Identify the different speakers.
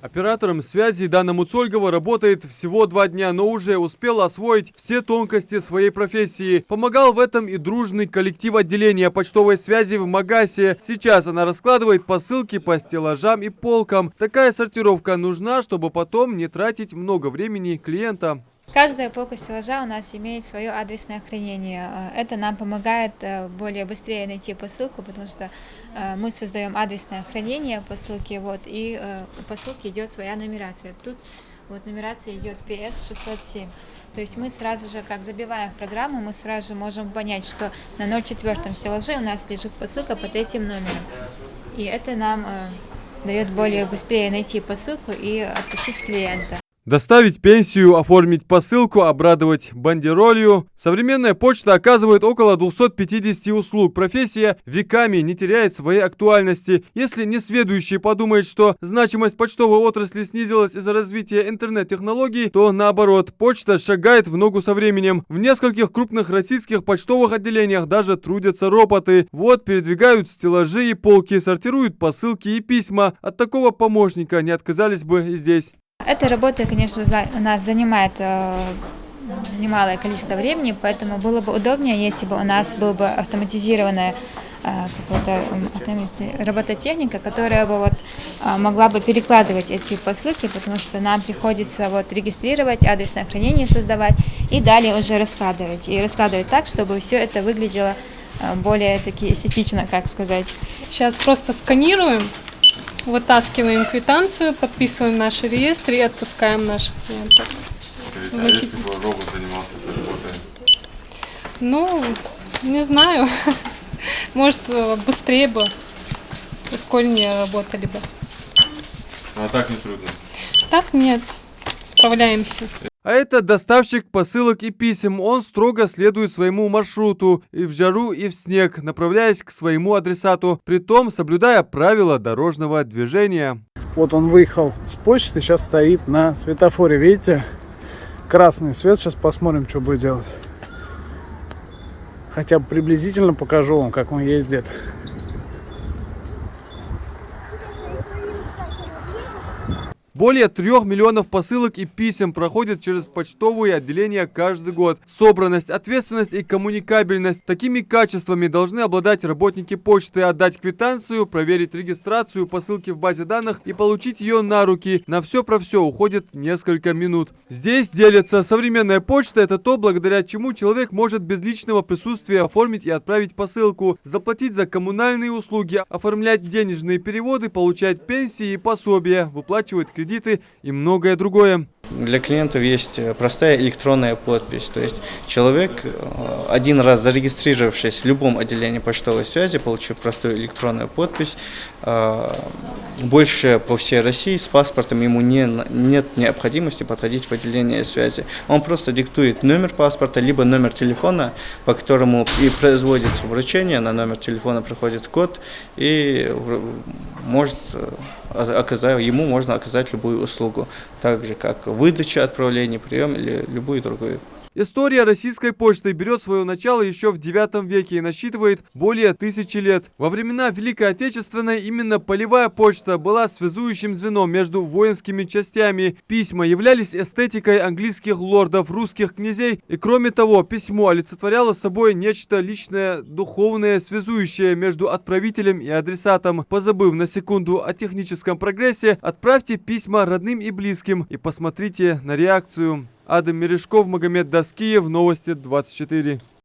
Speaker 1: Оператором связи Дана Муцольгова работает всего 2 дня, но уже успел освоить все тонкости своей профессии. Помогал в этом и дружный коллектив отделения почтовой связи в Магасе. Сейчас она раскладывает посылки по стеллажам и полкам. Такая сортировка нужна, чтобы потом не тратить много времени клиента.
Speaker 2: Каждая полка стеллажа у нас имеет свое адресное хранение. Это нам помогает более быстрее найти посылку, потому что мы создаем адресное хранение посылки, и у посылки идет своя нумерация. Тут нумерация идет PS607. То есть мы сразу же, как забиваем в программу, мы сразу же можем понять, что на 04 стеллаже у нас лежит посылка под этим номером. И это нам дает более быстрее найти посылку и отпустить клиента.
Speaker 1: Доставить пенсию, оформить посылку, обрадовать бандеролью. Современная почта оказывает около 250 услуг. Профессия веками не теряет своей актуальности. Если несведущий подумает, что значимость почтовой отрасли снизилась из-за развития интернет-технологий, то наоборот, почта шагает в ногу со временем. В нескольких крупных российских почтовых отделениях даже трудятся роботы. Передвигают стеллажи и полки, сортируют посылки и письма. От такого помощника не отказались бы и здесь.
Speaker 2: Эта работа, конечно, у нас занимает немалое количество времени, поэтому было бы удобнее, если бы у нас была бы автоматизированная робототехника, которая бы могла бы перекладывать эти посылки, потому что нам приходится регистрировать, адресное хранение создавать и далее уже раскладывать. И раскладывать так, чтобы все это выглядело более-таки эстетично, как сказать.
Speaker 3: Сейчас просто сканируем. Вытаскиваем квитанцию, подписываем наши реестры и отпускаем наших клиентов.
Speaker 1: А если бы робот занимался этой работой?
Speaker 3: Ну, не знаю. Может, быстрее бы, ускореннее работали бы.
Speaker 1: А так не трудно?
Speaker 3: Так нет, справляемся.
Speaker 1: А это доставщик посылок и писем. Он строго следует своему маршруту и в жару, и в снег, направляясь к своему адресату, притом соблюдая правила дорожного движения.
Speaker 4: Вот он выехал с почты, сейчас стоит на светофоре. Видите? Красный свет. Сейчас посмотрим, что будет делать. Хотя бы приблизительно покажу вам, как он ездит.
Speaker 1: Более 3 миллионов посылок и писем проходят через почтовые отделения каждый год. Собранность, ответственность и коммуникабельность. Такими качествами должны обладать работники почты. Отдать квитанцию, проверить регистрацию посылки в базе данных и получить ее на руки. На все про все уходит несколько минут. Здесь делится. Современная почта — это то, благодаря чему человек может без личного присутствия оформить и отправить посылку, заплатить за коммунальные услуги, оформлять денежные переводы, получать пенсии и пособия, выплачивать кредиты и многое другое.
Speaker 5: Для клиентов есть простая электронная подпись, то есть человек, один раз зарегистрировавшись в любом отделении почтовой связи, получив простую электронную подпись, больше по всей России с паспортом ему нет необходимости подходить в отделение связи. Он просто диктует номер паспорта, либо номер телефона, по которому и производится вручение, на номер телефона приходит код, и ему можно оказать любую услугу, так же как выдача, отправление, прием или любую другую.
Speaker 1: История российской почты берет свое начало еще в IX веке и насчитывает более 1000 лет. Во времена Великой Отечественной именно полевая почта была связующим звеном между воинскими частями. Письма являлись эстетикой английских лордов, русских князей, и кроме того, письмо олицетворяло собой нечто личное, духовное, связующее между отправителем и адресатом. Позабыв на секунду о техническом прогрессе, отправьте письма родным и близким и посмотрите на реакцию. Адам Мережков, Магомед Даскиев, Новости 24.